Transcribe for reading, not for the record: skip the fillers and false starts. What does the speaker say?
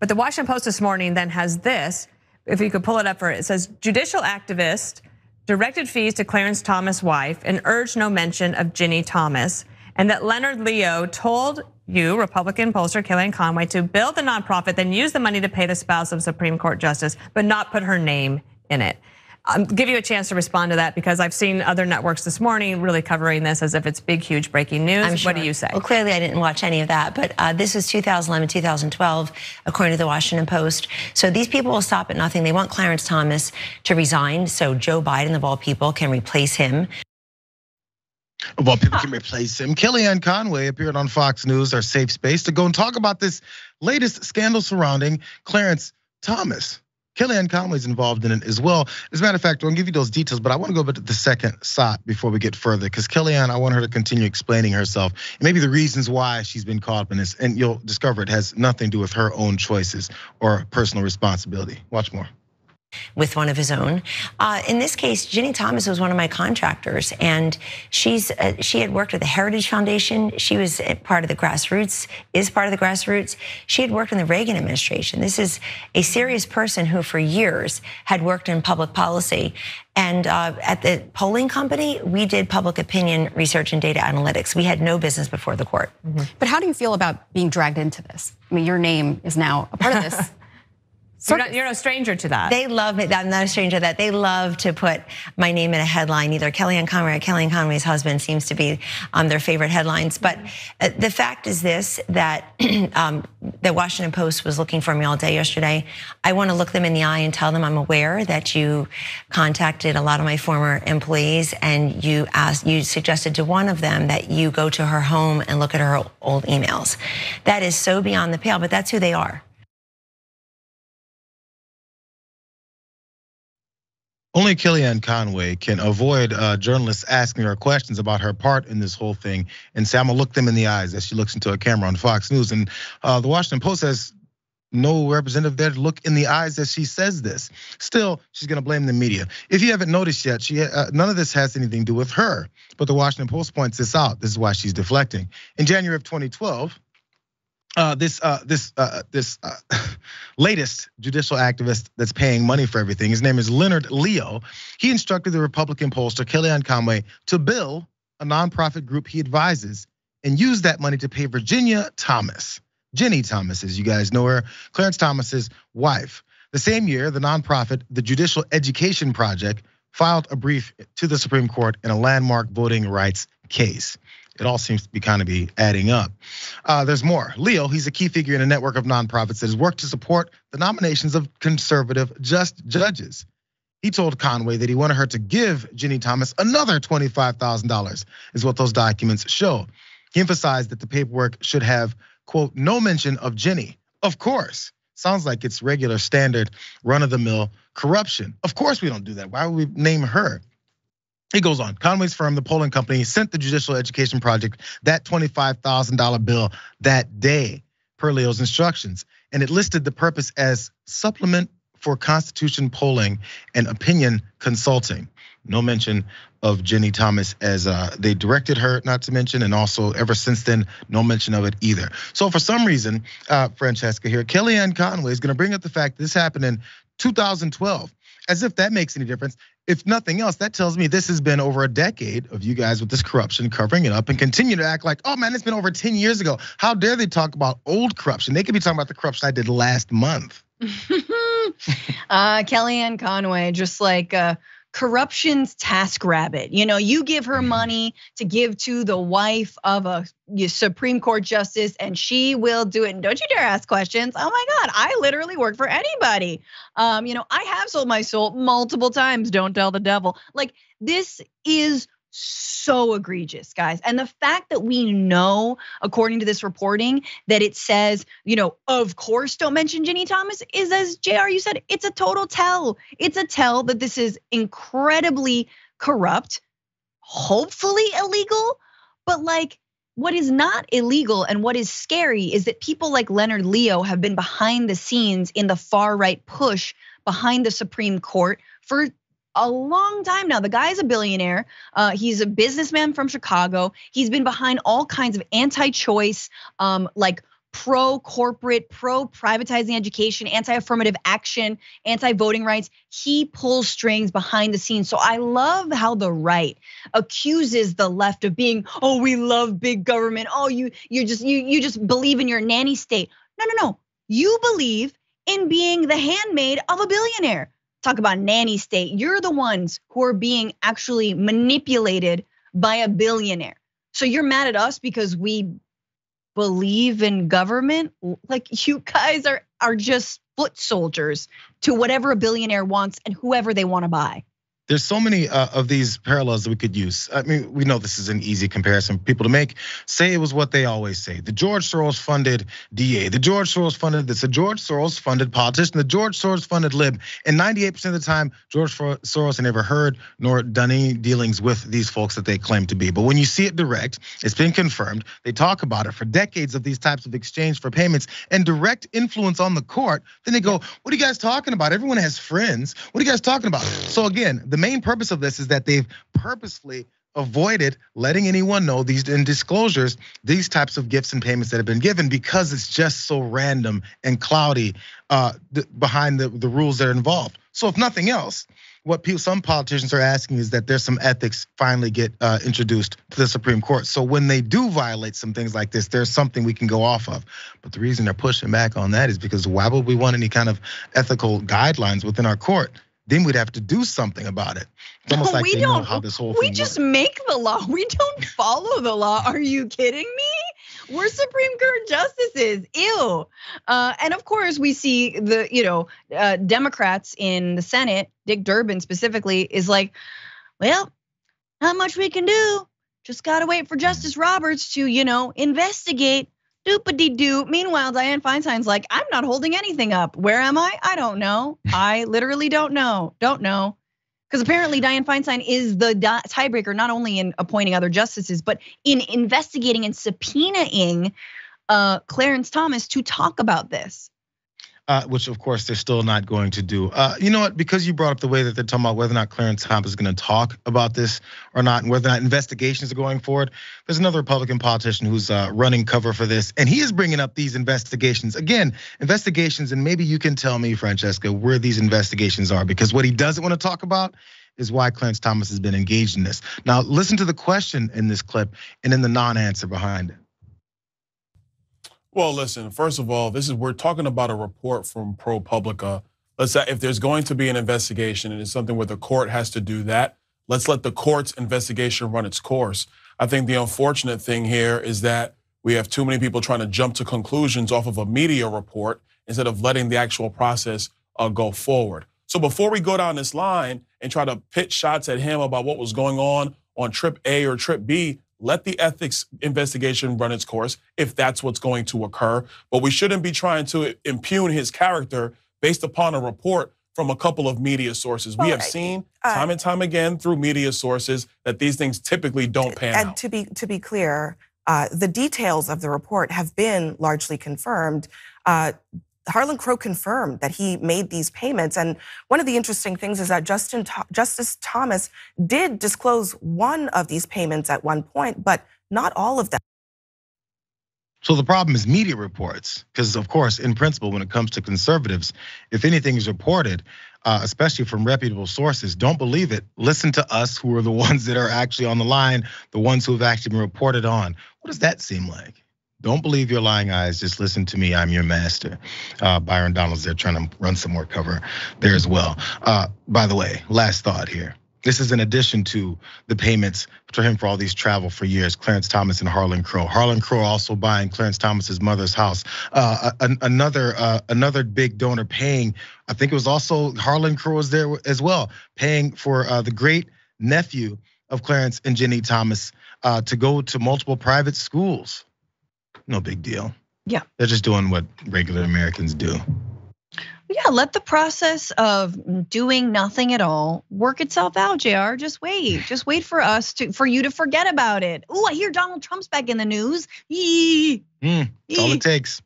But the Washington Post this morning then has this, if you could pull it up for it says judicial activist directed fees to Clarence Thomas' wife and urged no mention of Ginny Thomas, and that Leonard Leo told you, Republican pollster Kellyanne Conway, to build the nonprofit, then use the money to pay the spouse of Supreme Court Justice, but not put her name in it. I'll give you a chance to respond to that because I've seen other networks this morning really covering this as if it's big, huge breaking news. What do you say? Well, clearly I didn't watch any of that, but this is 2011, 2012, according to the Washington Post. So these people will stop at nothing. They want Clarence Thomas to resign so Joe Biden, of all people, can replace him. Of all people can replace him. Kellyanne Conway appeared on Fox News, our safe space, to go and talk about this latest scandal surrounding Clarence Thomas. Kellyanne Conway's involved in it as well. As a matter of fact, I'll give you those details, but I want to go back to the second shot before we get further, because Kellyanne, I want her to continue explaining herself and maybe the reasons why she's been caught up in this, and you'll discover it has nothing to do with her own choices or personal responsibility. Watch more. With one of his own. In this case, Ginny Thomas was one of my contractors, and she had worked with the Heritage Foundation. She was part of the grassroots, is part of the grassroots. She had worked in the Reagan administration. This is a serious person who for years had worked in public policy. And at the polling company, we did public opinion research and data analytics. We had no business before the court. But how do you feel about being dragged into this? I mean, your name is now a part of this. You're no stranger to that. They love it. I'm not a stranger to that. They love to put my name in a headline. Either Kellyanne Conway or Kellyanne Conway's husband seems to be their favorite headlines. But the fact is this, that the Washington Post was looking for me all day yesterday. I want to look them in the eye and tell them I'm aware that you contacted a lot of my former employees, and you suggested to one of them that you go to her home and look at her old emails. That is so beyond the pale, but that's who they are. Only Kellyanne Conway can avoid journalists asking her questions about her part in this whole thing and say, I'm gonna look them in the eyes as she looks into a camera on Fox News. And the Washington Post has no representative there to look in the eyes as she says this. Still, she's gonna blame the media. If you haven't noticed yet, none of this has anything to do with her, but the Washington Post points this out. This is why she's deflecting. In January of 2012, this latest judicial activist that's paying money for everything, his name is Leonard Leo. He instructed the Republican pollster Kellyanne Conway to bill a nonprofit group he advises and use that money to pay Virginia Thomas, Ginny Thomas, as you guys know her, Clarence Thomas's wife. The same year, the nonprofit, the Judicial Education Project, filed a brief to the Supreme Court in a landmark voting rights case. It all seems to be kind of adding up. There's more. Leo, he's a key figure in a network of nonprofits that has worked to support the nominations of conservative judges. He told Conway that he wanted her to give Ginny Thomas another $25,000, is what those documents show. He emphasized that the paperwork should have, quote, no mention of Ginny. Of course, sounds like it's regular standard run-of-the-mill corruption. Of course we don't do that. Why would we name her? He goes on, Conway's firm, the polling company, sent the Judicial Education Project that $25,000 bill that day per Leo's instructions. And it listed the purpose as supplement for Constitution polling and opinion consulting. No mention of Ginny Thomas as they directed her not to mention, and also ever since then, no mention of it either. So for some reason, Francesca here, Kellyanne Conway is gonna bring up the fact this happened in 2012, as if that makes any difference. If nothing else, that tells me this has been over a decade of you guys with this corruption covering it up and continue to act like, oh man, it's been over 10 years ago. How dare they talk about old corruption? They could be talking about the corruption I did last month. Kellyanne Conway, just like corruption's TaskRabbit. You know, you give her money to give to the wife of a Supreme Court justice and she will do it. And don't you dare ask questions. Oh my God, I literally work for anybody. You know, I have sold my soul multiple times. Don't tell the devil. Like, this is so egregious, guys. And the fact that we know, according to this reporting, that it says, you know, of course, don't mention Ginny Thomas, is, as JR, you said, it's a total tell. It's a tell that this is incredibly corrupt, hopefully illegal, but like, what is not illegal and what is scary is that people like Leonard Leo have been behind the scenes in the far right push behind the Supreme Court for a long time now. The guy's a billionaire. He's a businessman from Chicago. He's been behind all kinds of anti-choice, like pro-corporate, pro-privatizing education, anti-affirmative action, anti-voting rights. He pulls strings behind the scenes. So I love how the right accuses the left of being, oh, we love big government. Oh, you just believe in your nanny state. No. You believe in being the handmaid of a billionaire. Talk about nanny state. You're the ones who are being actually manipulated by a billionaire. So you're mad at us because we believe in government? Like, you guys are just foot soldiers to whatever a billionaire wants and whoever they want to buy. There's so many of these parallels that we could use. I mean, we know this is an easy comparison for people to make. Say it was what they always say. The George Soros funded DA, the George Soros funded this, the George Soros funded politician, the George Soros funded lib. And 98% of the time, George Soros had never heard nor done any dealings with these folks that they claim to be. But when you see it direct, it's been confirmed. They talk about it for decades of these types of exchange for payments and direct influence on the court. Then they go, what are you guys talking about? Everyone has friends. What are you guys talking about? So again, the main purpose of this is that they've purposefully avoided letting anyone know these in disclosures, these types of gifts and payments that have been given, because it's just so random and cloudy behind the rules that are involved. So if nothing else, what some politicians are asking is that there's some ethics finally get introduced to the Supreme Court. So when they do violate some things like this, there's something we can go off of. But the reason they're pushing back on that is because why would we want any kind of ethical guidelines within our court? Then we'd have to do something about it. It's almost like they know how this whole thing works. We just make the law. We don't follow the law. Are you kidding me? We're Supreme Court justices. Ew. And of course, we see the Democrats in the Senate, Dick Durbin specifically, is like, well, not much we can do. Just gotta wait for Justice Roberts to investigate. Doop-a-dee-doo. Meanwhile, Dianne Feinstein's like, I'm not holding anything up. Where am I? I don't know. I literally don't know. Don't know. Because apparently Dianne Feinstein is the tiebreaker, not only in appointing other justices, but in investigating and subpoenaing Clarence Thomas to talk about this. Which of course they're still not going to do. You know what? Because you brought up the way that they're talking about whether or not Clarence Thomas is going to talk about this or not, and whether or not investigations are going forward. There's another Republican politician who's running cover for this, and he is bringing up these investigations. Again, investigations, and maybe you can tell me, Francesca, where these investigations are, because what he doesn't want to talk about is why Clarence Thomas has been engaged in this. Now, listen to the question in this clip and then the non-answer behind it. Well, listen, first of all, we're talking about a report from ProPublica. Let's say if there's going to be an investigation and it's something where the court has to do that, let's let the court's investigation run its course. I think the unfortunate thing here is that we have too many people trying to jump to conclusions off of a media report instead of letting the actual process go forward. So before we go down this line and try to pitch shots at him about what was going on trip A or trip B, let the ethics investigation run its course if that's what's going to occur. But we shouldn't be trying to impugn his character based upon a report from a couple of media sources. We have seen time and time again through media sources that these things typically don't pan out. And to be clear, the details of the report have been largely confirmed. Harlan Crow confirmed that he made these payments. And one of the interesting things is that Justice Thomas did disclose one of these payments at one point, but not all of them. So the problem is media reports, because of course, in principle, when it comes to conservatives, if anything is reported, especially from reputable sources, don't believe it. Listen to us, who are the ones that are actually on the line, the ones who have actually been reported on. What does that seem like? Don't believe your lying eyes, just listen to me, I'm your master. Byron Donald's there trying to run some more cover there as well. By the way, last thought here. This is in addition to the payments for him for all these travel for years, Clarence Thomas and Harlan Crow. Harlan Crow also buying Clarence Thomas's mother's house. Another big donor paying, I think it was also Harlan Crow was there as well, paying for the great nephew of Clarence and Ginni Thomas to go to multiple private schools. No big deal. Yeah. They're just doing what regular Americans do. Yeah, let the process of doing nothing at all work itself out, JR. Just wait for you to forget about it. Oh, I hear Donald Trump's back in the news. That's all it takes.